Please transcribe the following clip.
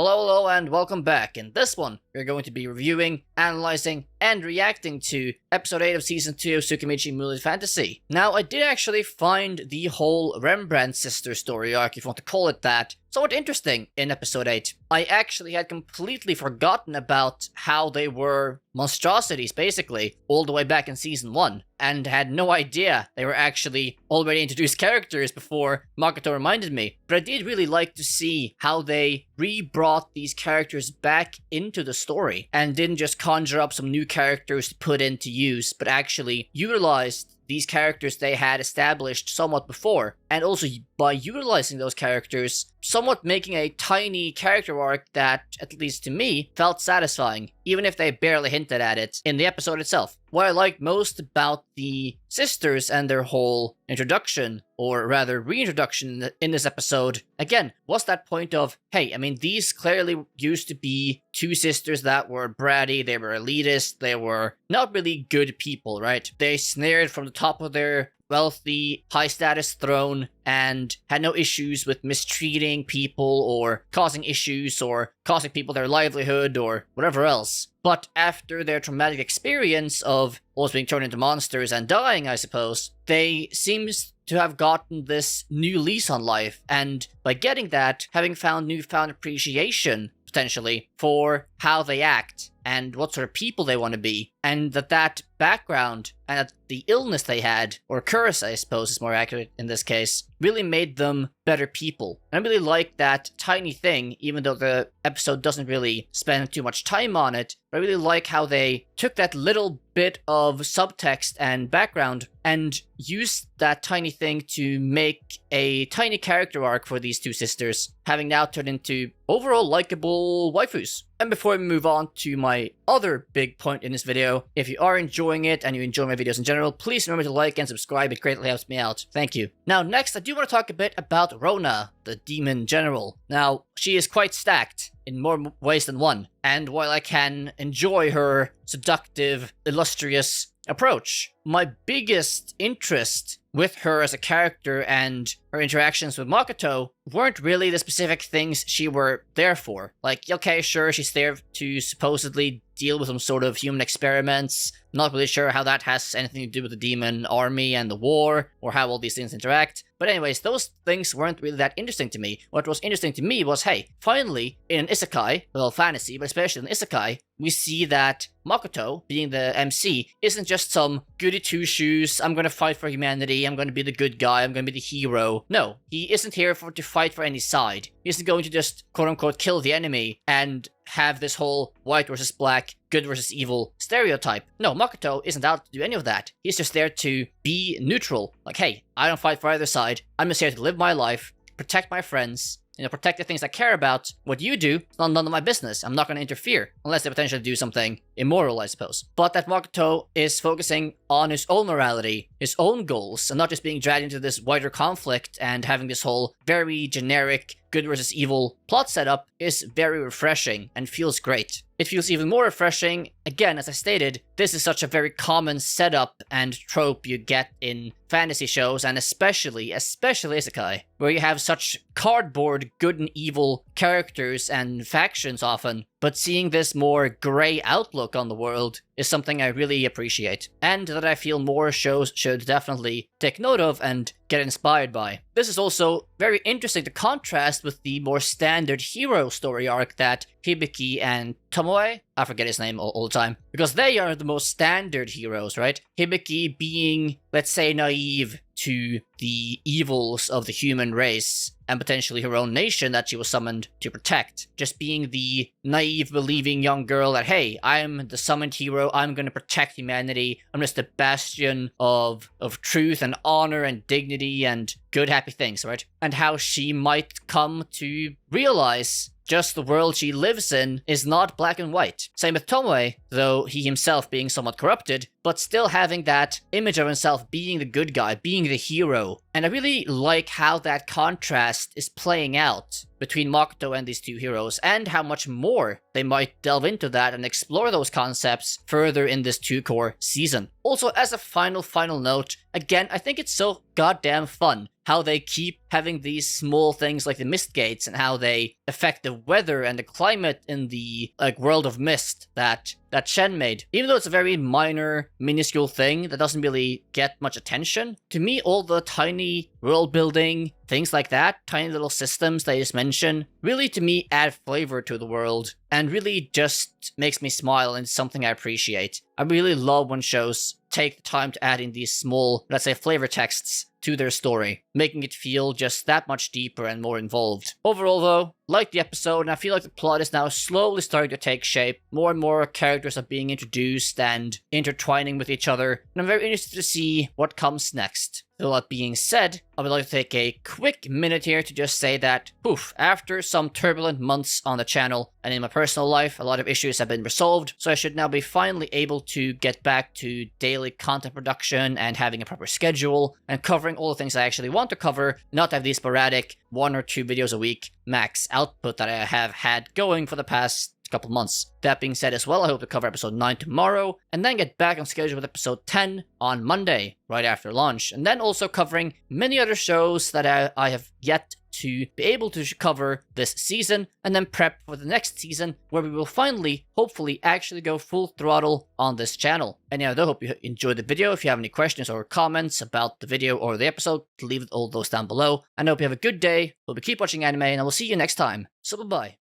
Hello, and welcome back. In this one, we're going to be reviewing, analyzing, and reacting to Episode 8 of Season 2 of TSUKIMICHI Moonlit Fantasy. Now, I did actually find the whole Rembrandt sister story arc, if you want to call it that, somewhat interesting in Episode 8. I actually had completely forgotten about how they were monstrosities, basically, all the way back in Season 1, and had no idea they were actually already introduced characters before Makoto reminded me. But I did really like to see how they re-brought these characters back into the story, and didn't just conjure up some new characters to put into use, but actually utilized these characters they had established somewhat before, and also by utilizing those characters, somewhat making a tiny character arc that, at least to me, felt satisfying, even if they barely hinted at it in the episode itself. What I liked most about the sisters and their whole introduction, or rather reintroduction in this episode, again, was that point of, hey, I mean, these clearly used to be two sisters that were bratty, they were elitist, they were not really good people, right? They snared from the top of their wealthy, high-status throne, and had no issues with mistreating people or causing issues or costing people their livelihood or whatever else. But after their traumatic experience of almost being turned into monsters and dying, I suppose, they seems to have gotten this new lease on life, and by getting that, having found newfound appreciation, potentially, for how they act and what sort of people they want to be, and that background and that the illness they had, or curse I suppose is more accurate in this case, really made them better people. And I really like that tiny thing, even though the episode doesn't really spend too much time on it, but I really like how they took that little bit of subtext and background and used that tiny thing to make a tiny character arc for these two sisters, having now turned into overall likable waifus. And before we move on to my other big point in this video, if you are enjoying it and you enjoy my videos in general, please remember to like and subscribe, it greatly helps me out. Thank you. Now next, I do want to talk a bit about Rona, the demon general. Now, she is quite stacked in more ways than one, and while I can enjoy her seductive, illustrious approach, my biggest interest with her as a character and her interactions with Makoto weren't really the specific things she were there for. Like, okay, sure, she's there to supposedly deal with some sort of human experiments. Not really sure how that has anything to do with the demon army and the war, or how all these things interact. But anyways, those things weren't really that interesting to me. What was interesting to me was, hey, finally, in an isekai, well, fantasy, but especially in isekai, we see that Makoto, being the MC, isn't just some goody two-shoes, I'm gonna fight for humanity, I'm gonna be the good guy, I'm gonna be the hero. No, he isn't here to fight for any side. He isn't going to just, quote-unquote, kill the enemy and have this whole white versus black, good versus evil stereotype. No, Makoto isn't out to do any of that. He's just there to be neutral. Like, hey, I don't fight for either side. I'm just here to live my life, protect my friends, protect the things I care about. What you do, it's none of my business. I'm not going to interfere, unless they potentially do something immoral, I suppose. But that Makoto is focusing on his own morality, his own goals, and not just being dragged into this wider conflict and having this whole very generic good versus evil plot setup is very refreshing and feels great. It feels even more refreshing, again, as I stated, this is such a very common setup and trope you get in fantasy shows, and especially isekai, where you have such cardboard good and evil characters and factions often, but seeing this more grey outlook on the world is something I really appreciate, and that I feel more shows should definitely take note of and get inspired by. This is also very interesting to contrast with the more standard hero story arc that Hibiki and Tomoe, I forget his name all the time, because they are the most standard heroes, right? Hibiki being, let's say, naive to the evils of the human race, and potentially her own nation that she was summoned to protect. Just being the naive, believing young girl that, hey, I'm the summoned hero, I'm gonna protect humanity, I'm just a bastion of truth and honor and dignity and good, happy things, right? And how she might come to realize just the world she lives in is not black and white. Same with Tomoe, though he himself being somewhat corrupted, but still having that image of himself being the good guy, being the hero. And I really like how that contrast is playing out between Makoto and these two heroes, and how much more they might delve into that and explore those concepts further in this 2-core season. Also, as a final note, again, I think it's so goddamn fun how they keep having these small things like the Mistgates and how they affect the weather and the climate in the world of Mist that Shen made. Even though it's a very minor, minuscule thing that doesn't really get much attention, to me all the tiny world building, things like that, tiny little systems they just mention, really to me add flavor to the world and really just makes me smile, and it's something I appreciate. I really love when shows take the time to add in these small, let's say, flavor texts to their story, making it feel just that much deeper and more involved. Overall though, like the episode, and I feel like the plot is now slowly starting to take shape. More and more characters are being introduced and intertwining with each other, and I'm very interested to see what comes next. With that being said, I would like to take a quick minute here to just say that, poof, after some turbulent months on the channel and in my personal life, a lot of issues have been resolved, so I should now be finally able to get back to daily content production and having a proper schedule and covering all the things I actually want to cover, not have these sporadic 1 or 2 videos a week max output that I have had going for the past couple months. That being said as well, I hope to cover episode 9 tomorrow, and then get back on schedule with episode 10 on Monday, right after launch, and then also covering many other shows that I have yet to be able to cover this season, and then prep for the next season, where we will finally, hopefully, actually go full throttle on this channel. Anyhow, I hope you enjoyed the video. If you have any questions or comments about the video or the episode, leave all those down below, and I hope you have a good day. We'll keep watching anime, and I will see you next time. So bye-bye.